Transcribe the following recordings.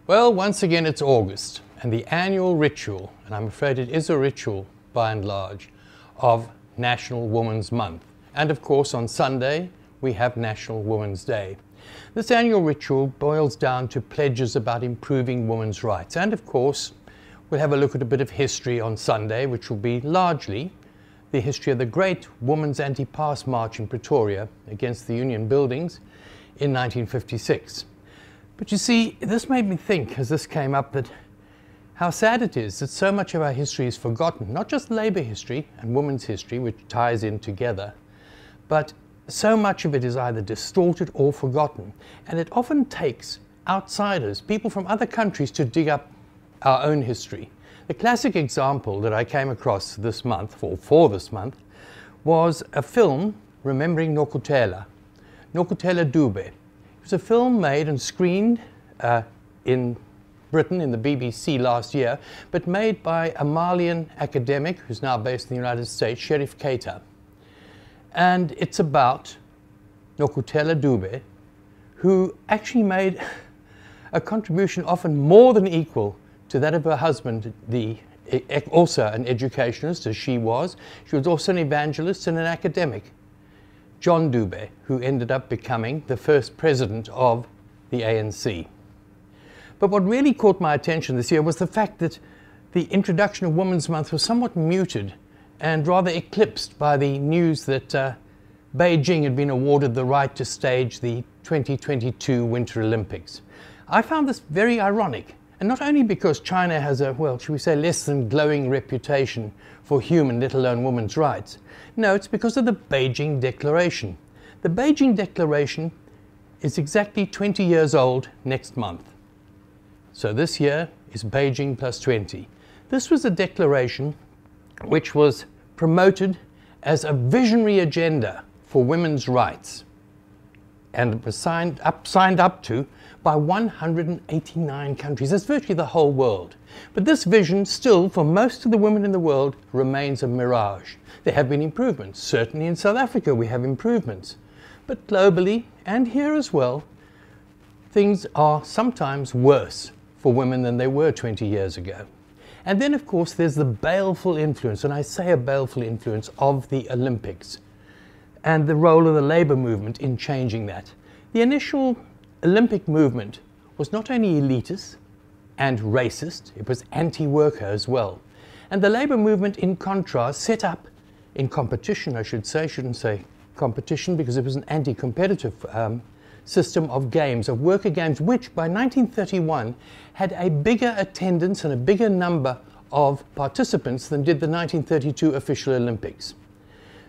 Well, once again it's August and the annual ritual, and I'm afraid it is a ritual by and large, of National Women's Month. And of course on Sunday we have National Women's Day. This annual ritual boils down to pledges about improving women's rights, and of course we'll have a look at a bit of history on Sunday, which will be largely the history of the great Women's Anti-Pass March in Pretoria against the Union buildings in 1956. But you see, this made me think, as this came up, that how sad it is that so much of our history is forgotten, not just labour history and women's history, which ties in together, but so much of it is either distorted or forgotten. And it often takes outsiders, people from other countries, to dig up our own history. The classic example that I came across this month, for this month, was a film, Remembering Nokutela, Nokutela Dube. It was a film made and screened in Britain in the BBC last year, but made by a Malian academic who's now based in the United States, Sheriff Keita. And it's about Nokutela Dube, who actually made a contribution often more than equal to that of her husband, also an educationist as she was. She was also an evangelist and an academic, John Dube, who ended up becoming the first president of the ANC. But what really caught my attention this year was the fact that the introduction of Women's Month was somewhat muted and rather eclipsed by the news that Beijing had been awarded the right to stage the 2022 Winter Olympics. I found this very ironic, and not only because China has a, well, should we say, less than glowing reputation for human, let alone women's rights. No, it's because of the Beijing Declaration. The Beijing Declaration is exactly 20 years old next month. So this year is Beijing plus 20. This was a declaration which was promoted as a visionary agenda for women's rights and was signed up to by 189 countries. That's virtually the whole world. But this vision still, for most of the women in the world, remains a mirage. There have been improvements. Certainly in South Africa we have improvements. But globally, and here as well, things are sometimes worse for women than they were 20 years ago. And then of course there's the baleful influence, and I say a baleful influence, of the Olympics and the role of the labour movement in changing that. The initial Olympic movement was not only elitist and racist, it was anti-worker as well. And the labour movement, in contrast, set up in competition, I should say, shouldn't say competition because it was an anti-competitive system of games, of worker games, which by 1931 had a bigger attendance and a bigger number of participants than did the 1932 official Olympics.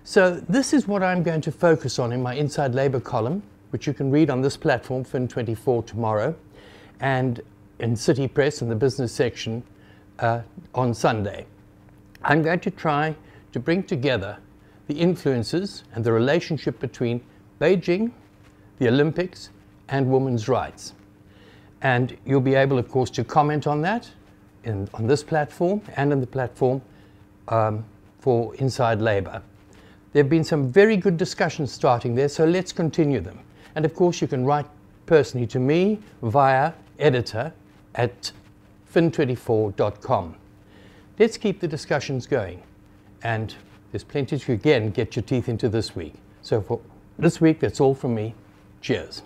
So this is what I'm going to focus on in my Inside Labour column, which you can read on this platform, Fin24, tomorrow, and in City Press in the business section on Sunday. I'm going to try to bring together the influences and the relationship between Beijing, the Olympics, and women's rights. And you'll be able, of course, to comment on that on this platform and on the platform for Inside Labour. There have been some very good discussions starting there, so let's continue them. And of course, you can write personally to me via editor@fin24.com. Let's keep the discussions going. And there's plenty to, again, get your teeth into this week. So for this week, that's all from me. Cheers.